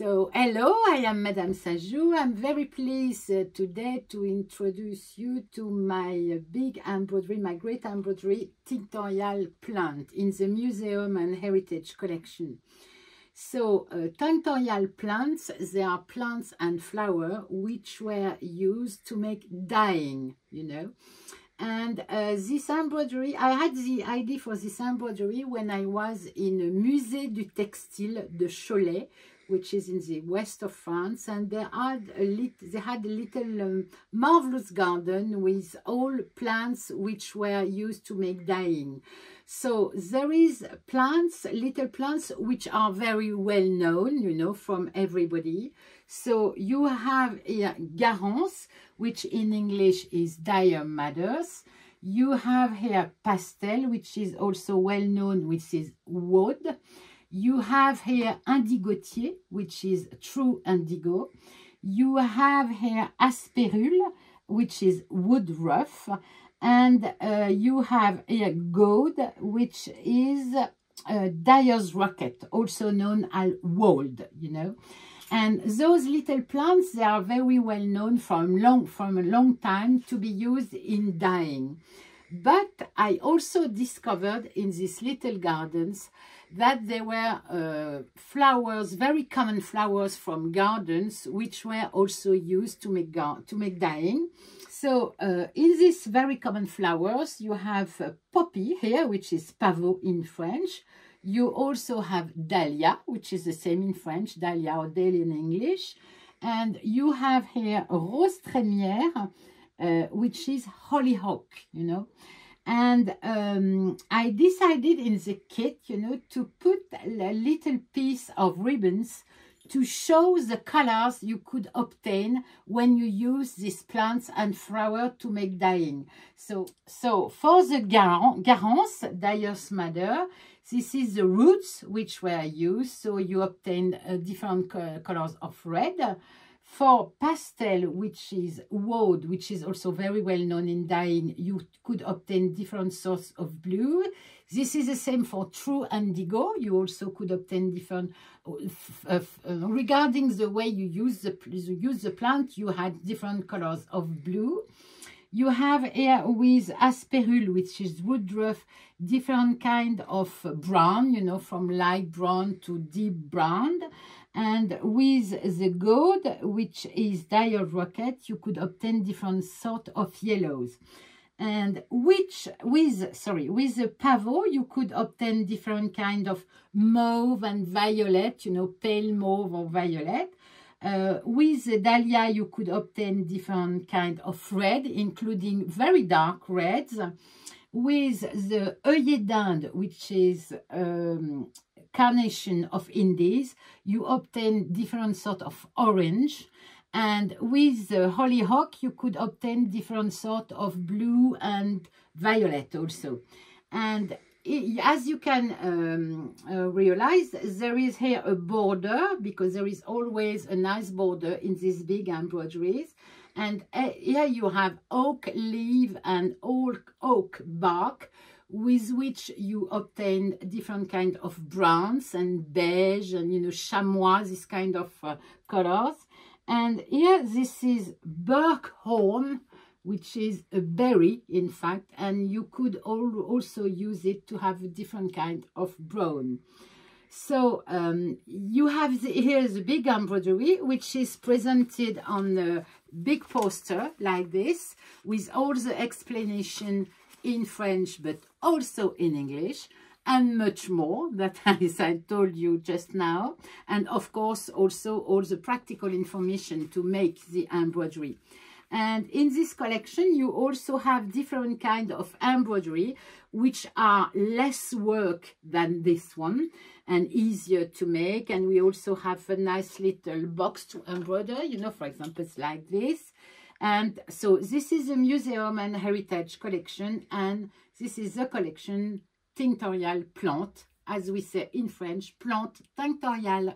So, hello, I am Madame Sajou. I'm very pleased today to introduce you to my big embroidery, my great embroidery Tinctorial plant in the Museum and Heritage Collection. So, Tinctorial plants, they are plants and flowers which were used to make dyeing, you know. And this embroidery, I had the idea for this embroidery when I was in a Musée du Textile de Cholet, which is in the west of France, and they had a little marvelous garden with all plants which were used to make dyeing. So there is plants, little plants, which are very well known, you know, from everybody. So you have here garance, which in English is dire matters. You have here pastel, which is also well known, which is wood. You have here indigotier, which is true indigo. You have here asperule, which is wood rough. And you have here gold, which is dyer's rocket, also known as wold, you know. And those little plants, they are very well known from a long time to be used in dyeing. But I also discovered in these little gardens that there were flowers, very common flowers from gardens, which were also used to make dyeing. So in these very common flowers, you have poppy here, which is pavot in French. You also have dahlia, which is the same in French, dahlia or dahlia in English. And you have here rose trémière, which is hollyhock, you know. And I decided in the kit, you know, to put a little piece of ribbons to show the colors you could obtain when you use these plants and flowers to make dyeing. So for the garance, dyer's madder, this is the roots which were used, so you obtain different colors of red. For pastel, which is wood, which is also very well known in dyeing, you could obtain different sorts of blue. This is the same for true indigo. You also could obtain different, regarding the way you use the plant, you had different colors of blue. You have here with asperule, which is wood rough, different kind of brown, you know, from light brown to deep brown. And with the gold, which is dyer rocket, you could obtain different sort of yellows. And with the pavot, you could obtain different kind of mauve and violet, you know, pale mauve or violet. With the dahlia, you could obtain different kind of red, including very dark reds. With the œillet d'Inde, which is carnation of Indies, you obtain different sort of orange. And with the hollyhock, you could obtain different sort of blue and violet also. And as you can realize, there is here a border, because there is always a nice border in these big embroideries. And here you have oak leaf and oak bark, with which you obtain different kind of browns and beige and, you know, chamois, this kind of colors. And here this is buckhorn, which is a berry, in fact, and you could also use it to have a different kind of brown. So you have here the big embroidery, which is presented on a big poster like this, with all the explanation in French, but also in English, and much more that as I told you just now. And of course, also all the practical information to make the embroidery. And in this collection, you also have different kind of embroidery, which are less work than this one and easier to make. And we also have a nice little box to embroider, you know, for example, it's like this. And so this is a Museum and Heritage Collection, and this is the collection Tinctorial Plant, as we say in French, Plante Tinctorial.